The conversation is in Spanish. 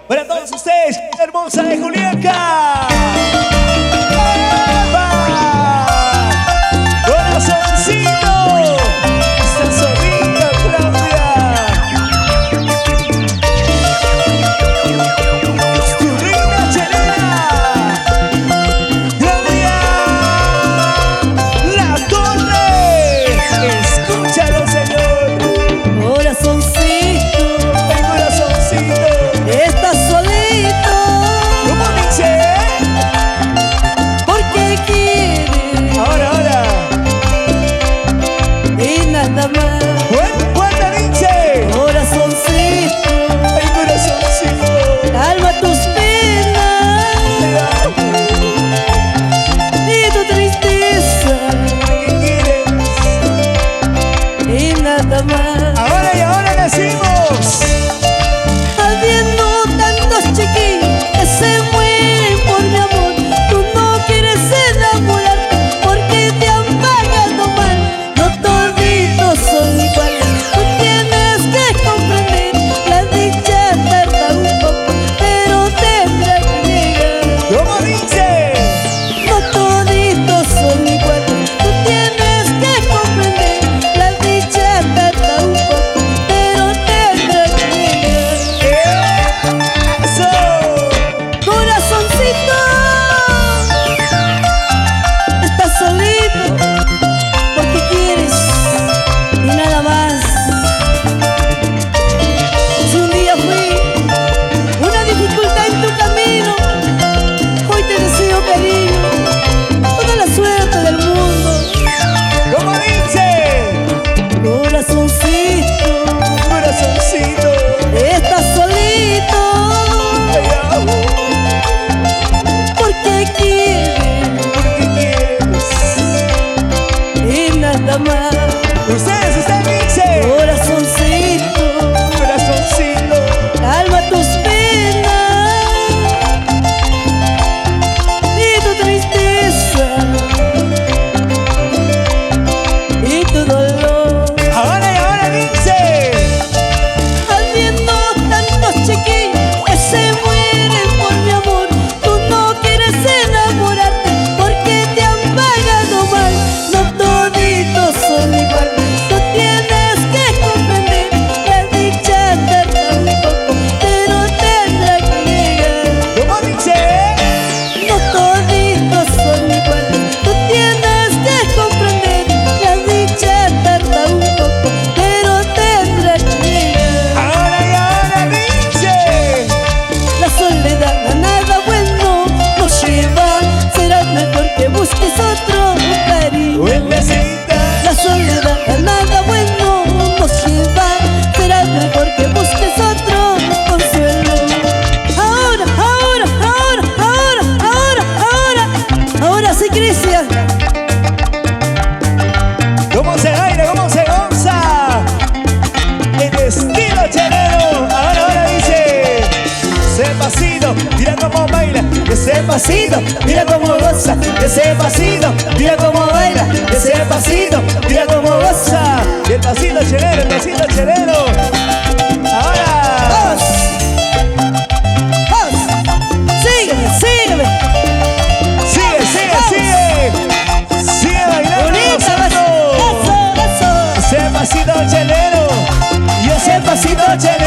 Para todos ustedes, hermosa de Juliaca. ¡Eva! ¡Corazoncito! Está solita, Claudia. Tu reina chelera, Claudia La Torre. Escúchalo, señor. Corazoncito, El corazoncito. estás solito. ¿Cómo dice? Porque quieres Ahora. y nada más. ¿Cuánta dice? Corazoncito, El corazoncito. calma tus penas y tu tristeza ¿Qué quieres? y nada más. Ahora y ahora decimos. Habiendo tantos chiquillos que se mueren por mi amor, tú no quieres enamorarte porque te han pagado mal. No toditos son iguales, tú tienes que comprender. La dicha tarda un poco, pero tendrá que llegar. ¿Cómo dice? No toditos son iguales, tú tienes que comprender. La dicha tarda un poco, pero tendrá que llegar. ¡Eso! Corazoncito, estás solito porque quieres y nada más. Si un día fui una dificultad en tu camino, hoy te deseo cariño, toda la suerte del mundo. ¿Cómo dice? Corazoncito, Corazoncito. estás solito porque quieres ¿Qué quieres? y nada más. Ustedes dice. Corazoncito, Corazoncito. calma tus penas y tu tristeza y tu dolor. Ahora y ahora dice. Habiendo tantos chiquillos que se mueren por mi amor, tú no quieres enamorarte porque te han pagado mal. No toditos son iguales, tú tienes que comprender. La dicha tarda un poco, pero tendrá que llegar. ¿Cómo dice? No toditos son iguales, tú tienes que comprender. La dicha tarda un poco, pero tendrá que llegar. Ahora y ahora dice. La soledad a nada bueno nos lleva. Será mejor que busques otro cariño. Duendecita. La soledad a nada bueno nos lleva. Será mejor que busques otro consuelo. Ahora, ahora, ahora, ahora, ahora, ahora. Ahora sí, Cristian. ¿Cómo se baila? ¿Cómo se goza? En estilo chelero. Ahora dice. Ese pasito, mira cómo baila. Ese pasito, mira cómo goza. Ese pasito, mira cómo baila. Ese pasito, mira cómo goza. Y el pasito chelero, el pasito chelero. Ahora. ¡Vamos! ¡Vamos! ¡Sígueme, sígueme! Sigue, sigue, sigue. Sigue bailando. ¡Bonita! gozando. ¡Eso, eso! Ese pasito chelero. Y ese pasito chelero.